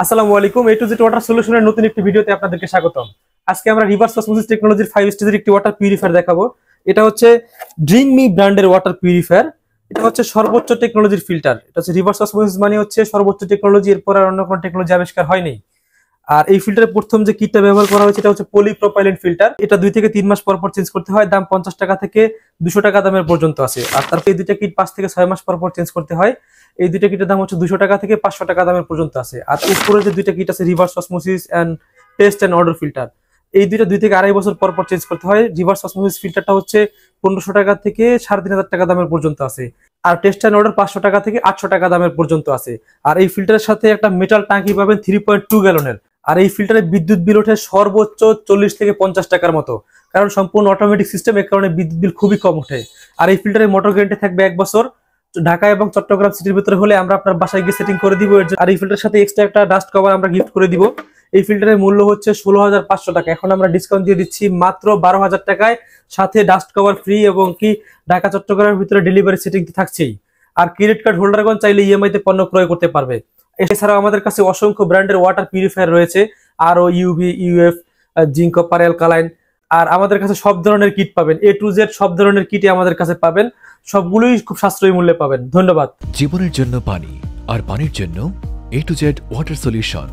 আসসালামু আলাইকুম। এ to Z water সলিউশনের নতুন একটি ভিডিওতে আপনাদেরকে স্বাগতম। আজকে আমরা রিভার্স অসমোসিস টেকনোলজির 5 স্টেজের একটি ওয়াটার পিউরিফায়ার দেখাবো। এটা হচ্ছে ড্রিঙ্ক মি ব্র্যান্ডের ওয়াটার পিউরিফায়ার। এটা হচ্ছে সর্বোচ্চ টেকনোলজির ফিল্টার। এটা হচ্ছে রিভার্স অসমোসিস মানে হচ্ছে সর্বোচ্চ টেকনোলজি, এরপর আর অন্য কোনো টেকনোলজি আবিষ্কার হয়নি। আর এই ফিল্টারের প্রথম যে কিটটা ব্যবহার করা হয়েছে এটা হচ্ছে পলিপ্রোপাইলিন ফিল্টার। এটা 2 থেকে 3 মাস পর পর চেঞ্জ করতে হয়। দাম 50 টাকা থেকে 200 টাকা দামের পর্যন্ত আছে। আর তারপর এই দুইটা কিট 5 থেকে 6 মাস পর পর চেঞ্জ করতে হয়। এই দুইটা কিটের দাম হচ্ছে 200 টাকা থেকে 500 টাকা দামের পর্যন্ত আছে। আর উপরে যে দুইটা কিট আছে reverse osmosis and taste and odour filter, এই দুইটা 2 থেকে 2.5 বছর পর পর চেঞ্জ করতে হয়। রিভার্স অসমোসিস ফিল্টারটা হচ্ছে 1500 টাকা থেকে 3500 টাকা দামের পর্যন্ত আছে। আর টেস্ট এন্ড অর্ডার 500 টাকা থেকে 800 টাকা দামের পর্যন্ত আছে। আর এই ফিল্টারের সাথে একটা মেটাল ট্যাঙ্কি পাবেন 3.2 গ্যালনের। আর এই ফিল্টারে বিদ্যুৎ বিল ওঠে সর্বোচ্চ 40 থেকে 50 টাকার মতো, কারণ সম্পূর্ণ অটোমেটিক সিস্টেম, এর কারণে বিদ্যুৎ বিল খুবই কম ওঠে। আর এই ফিল্টারের মোটর গ্যারান্টি থাকবে 1 বছর। ঢাকা এবং চট্টগ্রাম সিটির ভিতরে হলে আমরা আপনার বাসায় গিয়ে সেটিং করে দিব। আর এই ফিল্টারের সাথে এক্সট্রা একটা ডাস্ট কভার আমরা গিফট করে দিব। এই ফিল্টারের মূল্য হচ্ছে 16,500 টাকা। এখন আমরা ডিসকাউন্ট দিয়ে দিচ্ছি মাত্র 12,000 টাকায়, সাথে ডাস্ট কভার ফ্রি এবং কি ঢাকা চট্টগ্রামের ভিতরে ডেলিভারি সেটিং থাকছেই। আর ক্রেডিট কার্ড হোল্ডারগণ চাইলে ইএমআই তে পণ্য ক্রয় করতে পারবে। এছাড়াও আমাদের কাছে অসংখ্য ব্র্যান্ডের ওয়াটার পিউরিফায়ার রয়েছে, আরও UV, UF, zinc, copper, alkaline. আর আমাদের কাছে সব ধরনের কিট পাবেন, এ টু জেড সব ধরনের কিটই আমাদের কাছে পাবেন। সবগুলোই খুব সাশ্রয়ী মূল্যে পাবেন। ধন্যবাদ। জীবনের জন্য পানি আর পানির জন্য এ টু জেড ওয়াটার সলিউশন।